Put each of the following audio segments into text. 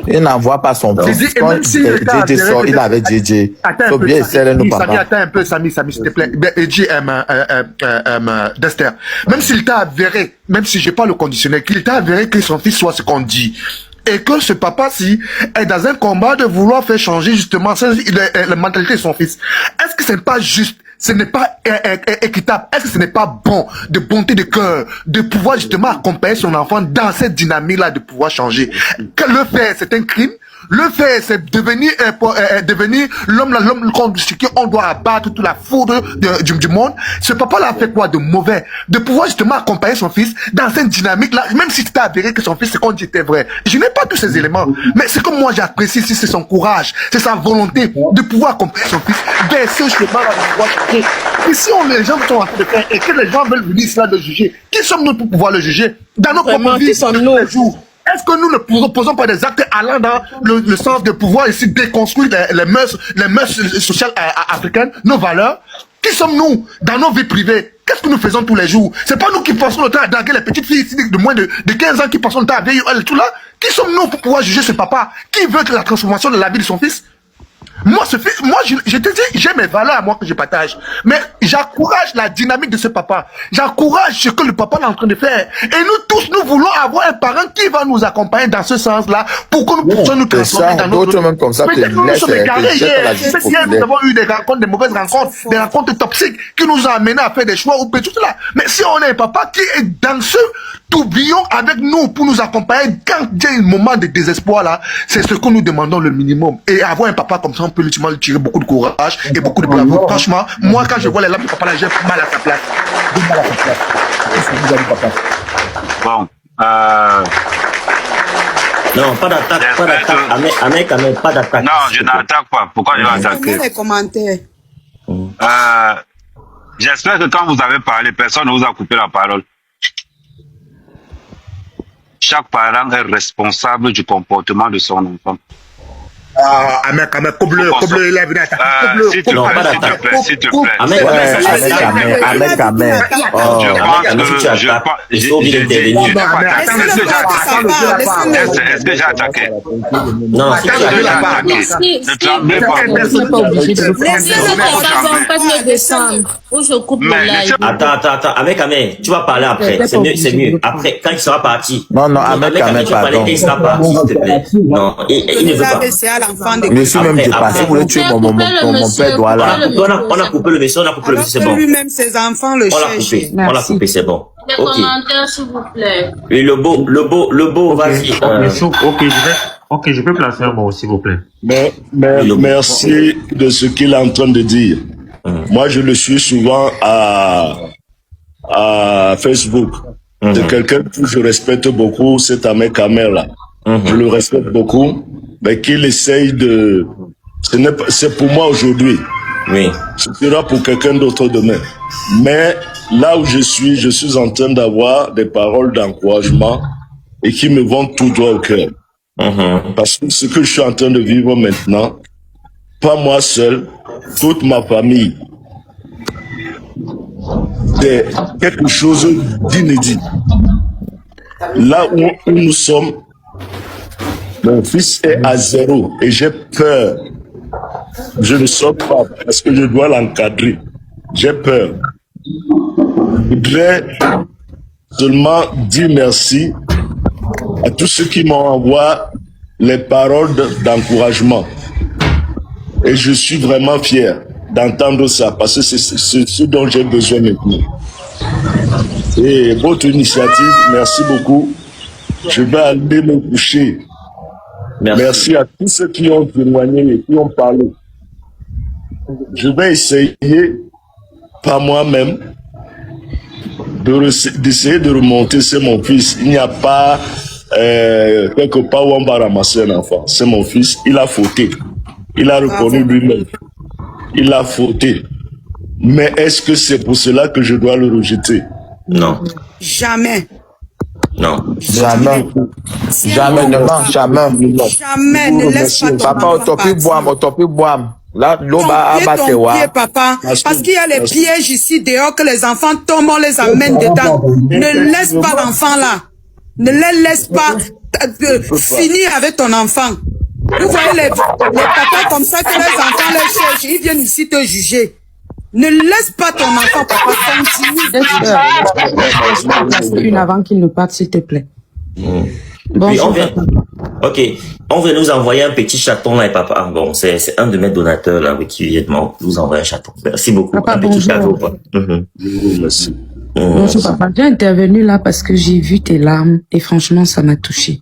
Il n'envoie pas son fils. Quand DJ sort, il avait DJ. Faut bien essayer nous papa. Attends un peu, Samy, s'il te plaît. DJ Dexter. Même s'il t'a avéré, même si j'ai pas le conditionnel, qu'il t'a avéré que son fils soit ce qu'on dit. Et que ce papa-ci est dans un combat de vouloir faire changer justement la mentalité de son fils. Est-ce que ce n'est pas juste? Ce n'est pas équitable. Est-ce que ce n'est pas bon, de bonté de cœur, de pouvoir justement accompagner son enfant dans cette dynamique-là, de pouvoir changer? Que le faire, c'est un crime. Le faire, c'est devenir l'homme contre qui on doit abattre toute la foudre du monde. Ce papa-là a fait quoi de mauvais? De pouvoir justement accompagner son fils dans cette dynamique-là, même si c'était avéré que son fils, ce qu'on dit était vrai. Je n'ai pas tous ces éléments. Mais ce que moi j'apprécie ici, c'est son courage, c'est sa volonté de pouvoir accompagner son fils vers ce chemin-là de pouvoir changer. Et si les gens sont en train de faire et que les gens veulent venir ici là de juger, qui sommes-nous pour pouvoir le juger? Dans nos propres vies, tous les jours. Est-ce que nous ne proposons pas des actes allant dans le sens de pouvoir ici déconstruire les mœurs sociales africaines, nos valeurs? Qui sommes-nous dans nos vies privées? Qu'est-ce que nous faisons tous les jours? C'est pas nous qui passons le temps à draguer les petites filles ici de moins de 15 ans qui passent le temps à veiller tout là. Qui sommes-nous pour pouvoir juger ce papa? Qui veut que la transformation de la vie de son fils? Moi, je te dis, j'ai mes valeurs à moi que je partage. Mais j'encourage la dynamique de ce papa. J'encourage ce que le papa est en train de faire. Et nous tous, nous voulons avoir un parent qui va nous accompagner dans ce sens-là pour que nous puissions nous transformer dans notre... Même comme ça, nous sommes égarés hier. Nous avons eu des rencontres, des mauvaises rencontres, des rencontres toxiques qui nous ont amenés à faire des choix ou tout cela. Mais si on a un papa qui est dans ce tourbillon avec nous pour nous accompagner quand il y a un moment de désespoir là, c'est ce que nous demandons le minimum. Et avoir un papa comme ça, on peut lui tirer beaucoup de courage et beaucoup de bravoure. Franchement, moi quand je vois les larmes de papa là, j'ai mal à sa place. J'ai mal à sa place. Qu'est-ce que vous avez, papa? Bon, non, pas d'attaque, pas d'attaque. Pas d'attaque. Non, je n'attaque pas. Pourquoi je vais attaquer? Les commentaires. J'espère que quand vous avez parlé, personne ne vous a coupé la parole. Chaque parent est responsable du comportement de son enfant. Ahmed, Kobleu, il est venu attaquer. S'il te plaît, s'il te plaît. Ahmed. Est-ce que j'ai attaqué? Non, si tu as attaqué. Ne tremblez pas. Attends, avec Ahmed, tu vas parler après. C'est mieux. Après, quand il sera parti. Non, Ahmed, pardon. Il sera parti, s'il te plaît. Non, il ne veut pas. Je suis même dépassé pour le tuer mon père doit là. On a coupé le vaisseau, c'est bon. Lui-même, ses enfants le cherchent. On l'a coupé, c'est bon. Les commentaires, s'il vous plaît. Et le beau, vas-y. Ok, je peux placer un mot, s'il vous plaît. Mais merci de ce qu'il est en train de dire. Moi, je le suis souvent à Facebook. De quelqu'un que je respecte beaucoup, cet Ahmed Kamer là. Je le respecte beaucoup, mais qu'il essaye de... C'est pour moi aujourd'hui. Oui. Ce sera pour quelqu'un d'autre demain. Mais là où je suis en train d'avoir des paroles d'encouragement et qui me vont tout droit au cœur. Parce que ce que je suis en train de vivre maintenant, pas moi seul, toute ma famille, c'est quelque chose d'inédit. Là où nous sommes, mon fils est à 0 et j'ai peur. Je ne sors pas parce que je dois l'encadrer. J'ai peur. Je voudrais seulement dire merci à tous ceux qui m'ont envoyé les paroles d'encouragement. Et je suis vraiment fier d'entendre ça parce que c'est ce dont j'ai besoin maintenant. Et votre initiative, merci beaucoup. Je vais aller me coucher. Merci à tous ceux qui ont témoigné et qui ont parlé. Je vais essayer, par moi-même, d'essayer de remonter. C'est mon fils. Il n'y a pas quelque part où on va ramasser un enfant. C'est mon fils. Il a fauté. Il a reconnu lui-même. Il a fauté. Mais est-ce que c'est pour cela que je dois le rejeter? Non. Jamais. Non. Jamais, ne laisse pas ton papa, autopi boam. Là, l'eau va abattre, papa. Parce qu'il y a les pièges ici dehors que les enfants tombent, on les amène dedans. Ne laisse pas l'enfant là. Ne les laisse pas. Finis avec ton enfant. Vous voyez les papas comme ça que les enfants les cherchent, ils viennent ici te juger. Ne laisse pas ton enfant, papa, continue. Une avant qu'il ne parte, s'il te plaît. Bon, puis on vient nous envoyer un petit chaton là, et papa. Ah, bon, c'est un de mes donateurs là, qui vient de nous envoyer un chaton. Merci beaucoup. Papa, un petit cadeau. Merci. Bonjour papa, j'ai intervenu là parce que j'ai vu tes larmes et franchement ça m'a touché.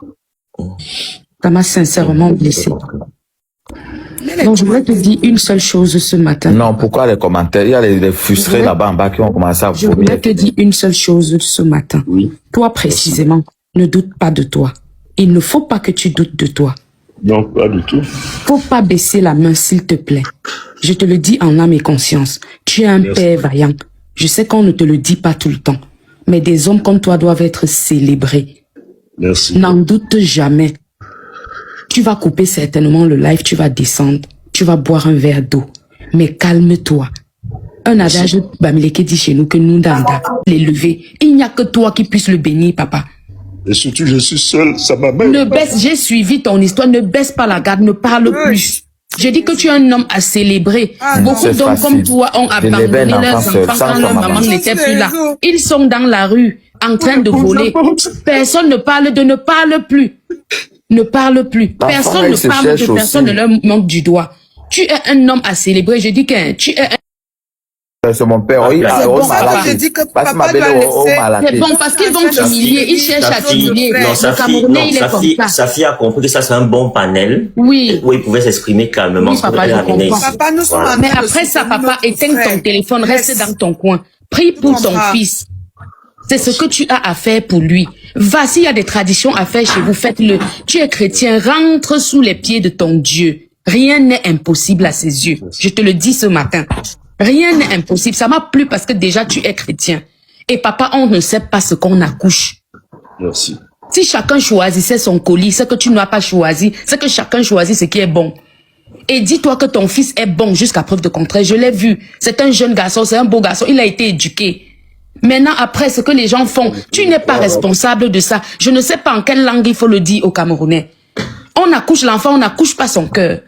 Ça m'a sincèrement blessé. Donc je voulais te dire une seule chose ce matin. Non, pourquoi les commentaires? Il y a les frustrés là-bas en bas qui ont commencé à Je vomir. voulais te dire une seule chose ce matin. Oui. Toi précisément, ne doute pas de toi. Il ne faut pas que tu doutes de toi. Non, pas du tout. Faut pas baisser la main s'il te plaît. Je te le dis en âme et conscience. Tu es un père vaillant. Je sais qu'on ne te le dit pas tout le temps. Mais des hommes comme toi doivent être célébrés. Merci. N'en doute jamais. Tu vas couper certainement le live, tu vas descendre, tu vas boire un verre d'eau. Mais calme-toi. Un adage Bamileke dit chez nous que nous, Danda, les lever. Il n'y a que toi qui puisses le bénir, papa. Et surtout, je suis seul, ça m'amène. Ne baisse, j'ai suivi ton histoire, ne baisse pas la garde, ne parle plus. Je dis que tu es un homme à célébrer. Beaucoup d'hommes comme toi ont abandonné leurs enfants quand leur maman n'était plus là. Ils sont dans la rue, en train de voler. Personne ne parle de ne parle plus. Ne parle plus. Personne ne parle de personne, ne leur montre du doigt. Tu es un homme à célébrer. Je dis que tu es un... C'est mon père. Oui, C'est bon, papa. Je dis que papa doit laisser. C'est bon, parce qu'ils vont t'humilier. Ils cherchent à t'humilier. Le Camerounais, il est comme ça. Sa fille a compris que ça c'est un bon panel. Oui. Où il pouvait s'exprimer calmement. Oui, papa, je comprends. Papa, nous sommes Mais après ça, papa, éteins ton téléphone, reste dans ton coin. Prie pour ton fils. C'est ce que tu as à faire pour lui. Va, s'il y a des traditions à faire chez vous, faites-le. Tu es chrétien, rentre sous les pieds de ton Dieu. Rien n'est impossible à ses yeux. Je te le dis ce matin. Rien n'est impossible. Ça m'a plu parce que déjà tu es chrétien. Et papa, on ne sait pas ce qu'on accouche. Merci. Si chacun choisissait son colis, ce que tu n'as pas choisi, c'est que chacun choisit ce qui est bon. Et dis-toi que ton fils est bon jusqu'à preuve de contraire. Je l'ai vu. C'est un jeune garçon, c'est un beau garçon. Il a été éduqué. Maintenant, après, ce que les gens font, tu n'es pas responsable de ça. Je ne sais pas en quelle langue il faut le dire aux Camerounais. On accouche l'enfant, on n'accouche pas son cœur.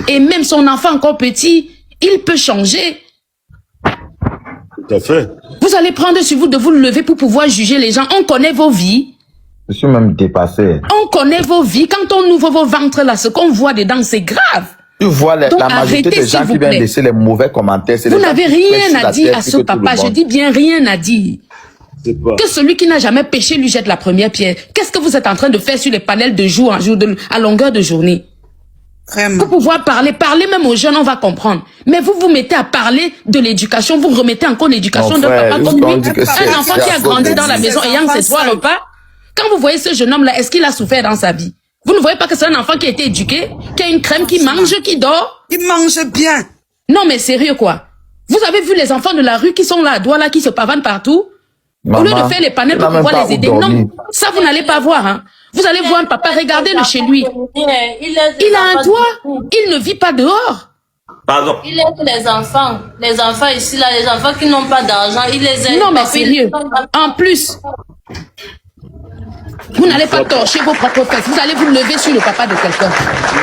Et même son enfant encore petit, il peut changer. Tout à fait. Vous allez prendre sur vous de vous lever pour pouvoir juger les gens. On connaît vos vies. Je suis même dépassé. On connaît vos vies. Quand on ouvre vos ventres là, ce qu'on voit dedans, c'est grave. Tu vois Donc, la majorité arrêtez, des gens s'il vous qui viennent plaît. laisser les mauvais commentaires. Vous n'avez rien à dire à ce papa. Je dis bien rien à dire. Que celui qui n'a jamais péché lui jette la première pierre. Qu'est-ce que vous êtes en train de faire sur les panels de jour en jour, à longueur de journée? Vraiment. Pour pouvoir parler même aux jeunes, on va comprendre. Mais vous vous mettez à parler de l'éducation, vous remettez encore l'éducation d'un papa comme lui. Un enfant qui a grandi dans la maison ayant ses trois repas. Quand vous voyez ce jeune homme-là, est-ce qu'il a souffert dans sa vie? Vous ne voyez pas que c'est un enfant qui a été éduqué, qui a une crème, qui mange, qui dort? Il mange bien. Non mais sérieux quoi. Vous avez vu les enfants de la rue qui sont là à Douala, qui se pavanent partout? Au lieu de faire les panels pour pouvoir les aider. Non, ça vous n'allez pas voir. Hein. Vous allez voir un papa, regardez-le chez lui. Il a un toit, il ne vit pas dehors. Pardon. Il aide les enfants ici, là, les enfants qui n'ont pas d'argent, il les aide. Non mais sérieux. En plus, vous n'allez pas torcher vos propres fesses. Vous allez vous lever sur le papa de quelqu'un.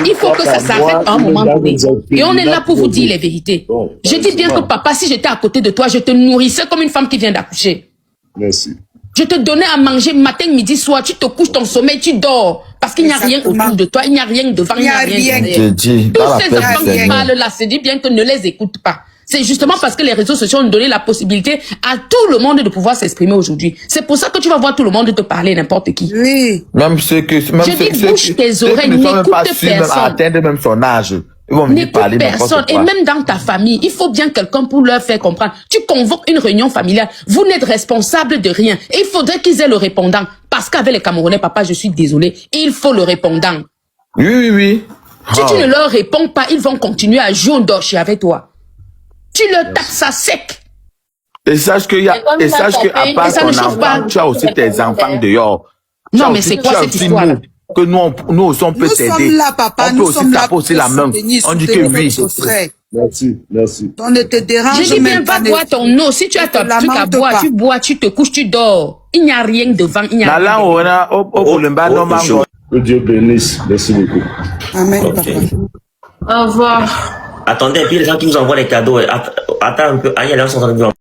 Il faut que ça s'arrête à un moment donné. Et on est là pour vous dire les vérités. Je dis bien que papa, si j'étais à côté de toi, je te nourrissais comme une femme qui vient d'accoucher. Merci. Je te donnais à manger matin, midi, soir. Tu te couches ton sommeil, tu dors. Parce qu'il n'y a rien autour de toi. Il n'y a rien devant, il n'y a rien derrière. Tous ces enfants qui parlent là, c'est dit bien que ne les écoute pas. C'est justement parce que les réseaux sociaux ont donné la possibilité à tout le monde de pouvoir s'exprimer aujourd'hui. C'est pour ça que tu vas voir tout le monde te parler, n'importe qui. Oui. Même ceux que... Même Je dis bouge tes oreilles, n'écoute personne. Atteindre même son âge. Ils vont venir parler personne. Et même dans ta famille, il faut bien quelqu'un pour leur faire comprendre. Tu convoques une réunion familiale. Vous n'êtes responsable de rien. Et il faudrait qu'ils aient le répondant. Parce qu'avec les Camerounais, papa, je suis désolé, il faut le répondant. Oui. Si tu ne leur réponds pas, ils vont continuer à jouer au dorchi avec toi. Tu leur tapes ça sec. Et sache que à part ton enfant, tu as aussi tes enfants dehors. Non, mais c'est quoi cette histoire là? Que nous aussi on peut t'aider. Nous sommes là, papa. On peut aussi taper aussi la main. On dit que oui. Merci. On ne te dérange je dis bien, va boire ton eau. Si tu as ton truc à boire, tu bois, tu te couches, tu dors. Il n'y a rien devant, il n'y a rien. Que Dieu bénisse. Merci beaucoup. Amen, Ok. papa. Au revoir. Attendez, et puis les gens qui nous envoient les cadeaux, attends un peu. Ah, il y a là, sont en train de nous